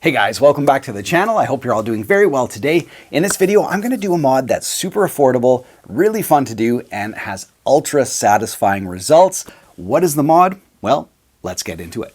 Hey guys, welcome back to the channel. I hope you're all doing very well today. In this video, I'm going to do a mod that's super affordable, really fun to do, and has ultra satisfying results. What is the mod? Well, let's get into it.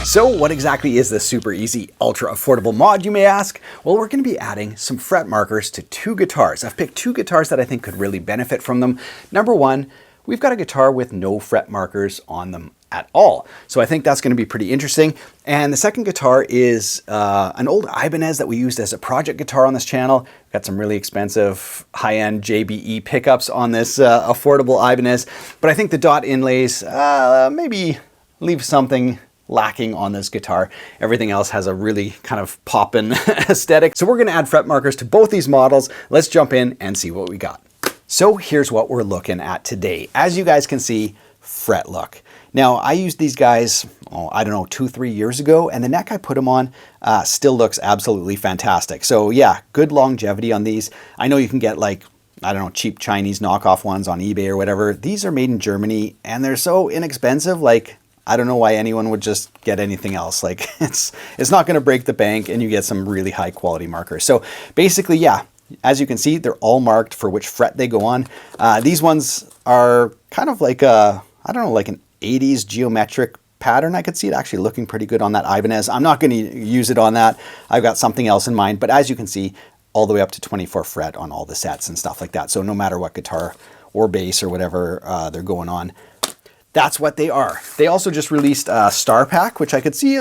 So what exactly is this super easy, ultra affordable mod, you may ask? Well, we're going to be adding some fret markers to two guitars. I've picked two guitars that I think could really benefit from them. Number one, we've got a guitar with no fret markers on them at all. So I think that's going to be pretty interesting. And the second guitar is an old Ibanez that we used as a project guitar on this channel. We've got some really expensive high-end JBE pickups on this affordable Ibanez. But I think the dot inlays maybe leave something lacking on this guitar. Everything else has a really kind of poppin' aesthetic. So we're going to add fret markers to both these models. Let's jump in and see what we got. So here's what we're looking at today. As you guys can see, fret look. Now I used these guys, I don't know, 2-3 years ago, and the neck I put them on still looks absolutely fantastic. So yeah, good longevity on these. I know you can get like, I don't know, cheap Chinese knockoff ones on eBay or whatever. These are made in Germany and they're so inexpensive. Like, I don't know why anyone would just get anything else. Like it's not going to break the bank and you get some really high quality markers. So basically, yeah, as you can see, they're all marked for which fret they go on. These ones are kind of like I don't know, like an 80s geometric pattern. I could see it actually looking pretty good on that Ibanez. I'm not going to use it on that. I've got something else in mind, but as you can see, all the way up to 24 fret on all the sets and stuff like that. So no matter what guitar or bass or whatever they're going on, that's what they are. They also just released a star pack, which I could see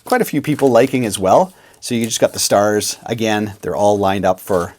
quite a few people liking as well. So you just got the stars. Again, they're all lined up for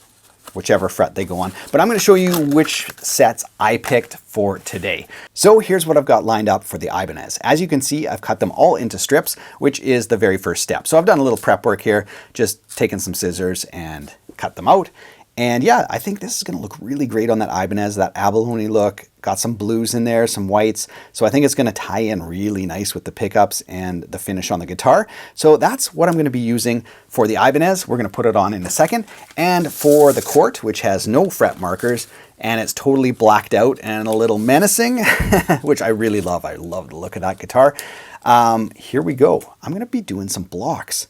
whichever fret they go on. But I'm going to show you which sets I picked for today. So here's what I've got lined up for the Ibanez. As you can see, I've cut them all into strips, which is the very first step. So I've done a little prep work here, just taken some scissors and cut them out. And yeah, I think this is going to look really great on that Ibanez, that abalone look. Got some blues in there, some whites. So I think it's going to tie in really nice with the pickups and the finish on the guitar. So that's what I'm going to be using for the Ibanez. We're going to put it on in a second. And for the Court, which has no fret markers, and it's totally blacked out and a little menacing, which I really love. I love the look of that guitar. Here we go. I'm going to be doing some blocks.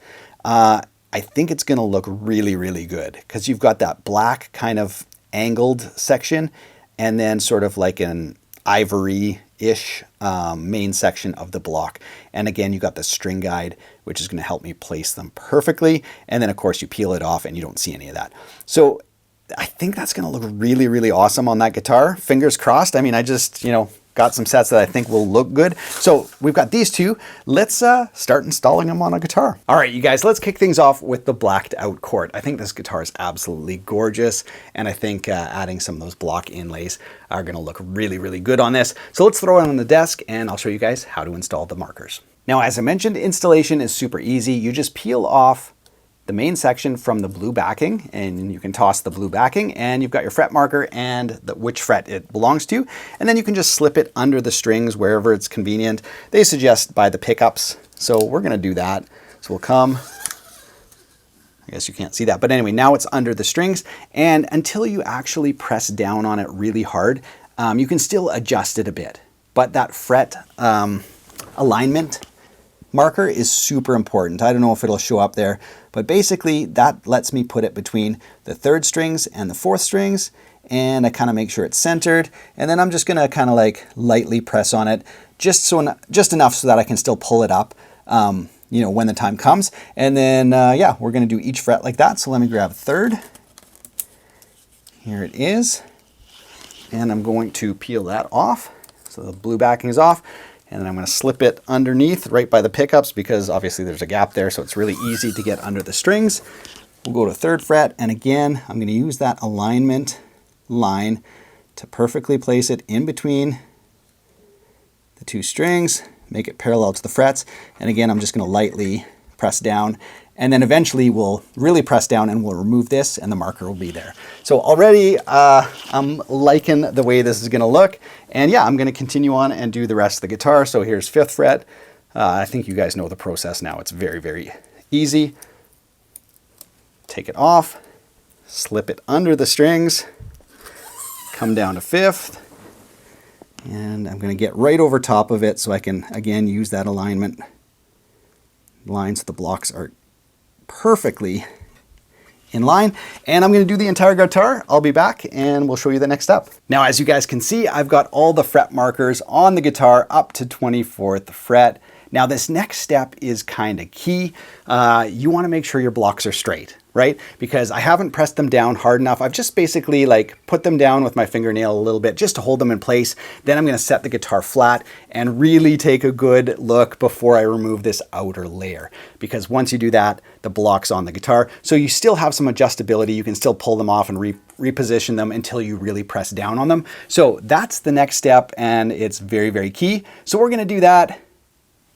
I think it's going to look really, really good because you've got that black kind of angled section and then sort of like an ivory-ish main section of the block. And again, you got the string guide, which is going to help me place them perfectly. And then of course you peel it off and you don't see any of that. So I think that's going to look really, really awesome on that guitar. Fingers crossed. I mean, I just, got some sets that I think will look good. So we've got these two. Let's start installing them on a guitar. All right, you guys, let's kick things off with the blacked out Court. I think this guitar is absolutely gorgeous. And I think adding some of those block inlays are gonna look really, really good on this. So let's throw it on the desk and I'll show you guys how to install the markers. Now, as I mentioned, installation is super easy. You just peel off the main section from the blue backing, and you can toss the blue backing, and you've got your fret marker and which fret it belongs to, and then you can just slip it under the strings wherever it's convenient. They suggest by the pickups, so we're going to do that. So we'll come, I guess you can't see that, but anyway, now it's under the strings, and until you actually press down on it really hard, you can still adjust it a bit, but that fret alignment marker is super important. I don't know if it'll show up there, but basically that lets me put it between the 3rd strings and the 4th strings, and I kind of make sure it's centered, and then I'm just gonna kind of like lightly press on it, just enough so that I can still pull it up, when the time comes. And then yeah, we're gonna do each fret like that. So let me grab a 3rd. Here it is, and I'm going to peel that off. So the blue backing is off. And then I'm going to slip it underneath right by the pickups because obviously there's a gap there, so it's really easy to get under the strings. We'll go to 3rd fret, and again, I'm going to use that alignment line to perfectly place it in between the 2 strings, make it parallel to the frets. And again, I'm just going to lightly press down, and then eventually we'll really press down and we'll remove this and the marker will be there. So already I'm liking the way this is going to look. And yeah, I'm going to continue on and do the rest of the guitar. So here's 5th fret. I think you guys know the process now. It's very, very easy. Take it off, slip it under the strings, come down to 5th, And I'm going to get right over top of it so I can, again, use that alignment line so the blocks are perfectly in line. And I'm going to do the entire guitar. I'll be back and we'll show you the next step. Now, as you guys can see, I've got all the fret markers on the guitar up to 24th fret. Now, this next step is kind of key. You want to make sure your blocks are straight, right? Because I haven't pressed them down hard enough. I've just basically like put them down with my fingernail a little bit just to hold them in place. Then I'm going to set the guitar flat and really take a good look before I remove this outer layer. Because once you do that, the block's on the guitar. So you still have some adjustability. You can still pull them off and reposition them until you really press down on them. So that's the next step, and it's very, very key. So we're going to do that.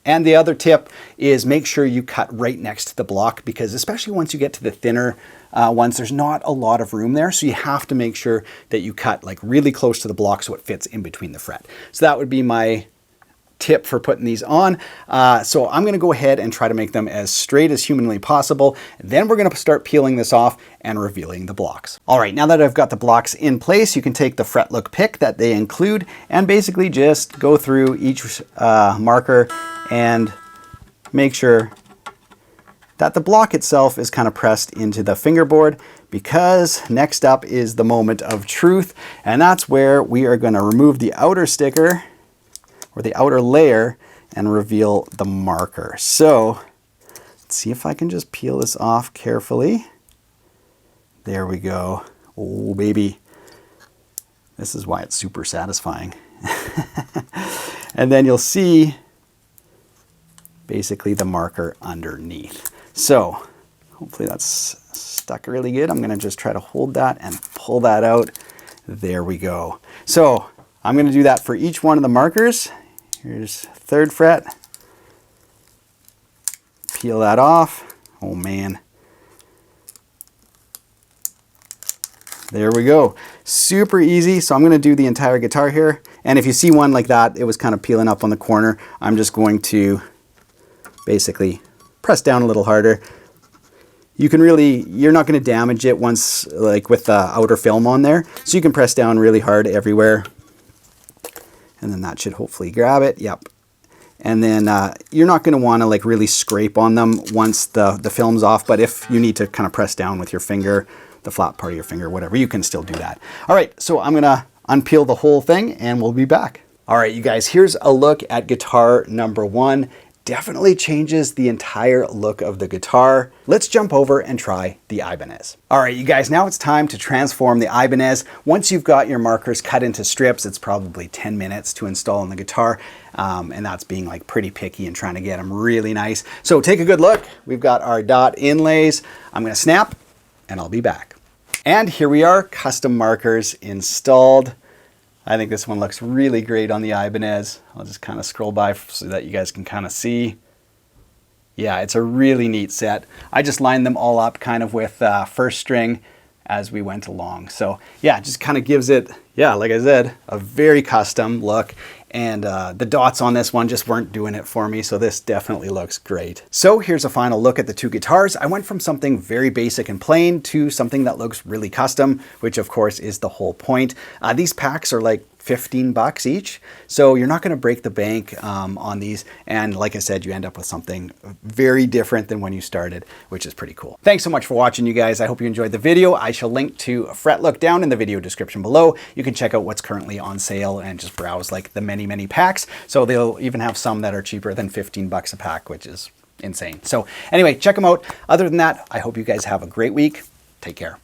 And the other tip is make sure you cut right next to the block, because especially once you get to the thinner ones, there's not a lot of room there. So you have to make sure that you cut like really close to the block so it fits in between the fret. So that would be my tip for putting these on. So I'm going to go ahead and try to make them as straight as humanly possible. Then we're going to start peeling this off and revealing the blocks. All right, now that I've got the blocks in place, you can take the fret look pick that they include and basically just go through each marker and make sure that the block itself is kind of pressed into the fingerboard, because next up is the moment of truth, and that's where we are going to remove the outer sticker or the outer layer and reveal the marker. So let's see if I can just peel this off carefully. There we go. Oh, baby. This is why it's super satisfying. And then you'll see basically the marker underneath. So hopefully that's stuck really good. I'm going to just try to hold that and pull that out. There we go. So I'm going to do that for each one of the markers. Here's 3rd fret. Peel that off. Oh man. There we go. Super easy. So I'm going to do the entire guitar here. And if you see one like that, it was kind of peeling up on the corner, I'm just going to basically press down a little harder. You can really, you're not going to damage it once, like with the outer film on there. So you can press down really hard everywhere. And then that should hopefully grab it. Yep. And then you're not going to want to like really scrape on them once the film's off. But if you need to kind of press down with your finger, the flat part of your finger, whatever, you can still do that. All right, so I'm going to unpeel the whole thing and we'll be back. All right, you guys, here's a look at guitar number 1. Definitely changes the entire look of the guitar. Let's jump over and try the Ibanez. All right, you guys, now it's time to transform the Ibanez. Once you've got your markers cut into strips, it's probably 10 minutes to install on the guitar. And that's being like pretty picky and trying to get them really nice. So take a good look. We've got our dot inlays. I'm gonna snap and I'll be back. And here we are, custom markers installed. I think this one looks really great on the Ibanez. I'll just kind of scroll by so that you guys can kind of see. Yeah, it's a really neat set. I just lined them all up kind of with first string as we went along. So yeah, it just kind of gives it, yeah, like I said, a very custom look. And the dots on this one just weren't doing it for me, so this definitely looks great. So here's a final look at the 2 guitars. I went from something very basic and plain to something that looks really custom, which of course is the whole point. These packs are like 15 bucks each, so you're not going to break the bank on these, and like I said, you end up with something very different than when you started, which is pretty cool. Thanks so much for watching, you guys. I hope you enjoyed the video. I shall link to a fret look down in the video description below. You can check out what's currently on sale and just browse like the many packs. So they'll even have some that are cheaper than 15 bucks a pack, which is insane. So anyway, check them out. Other than that, I hope you guys have a great week. Take care.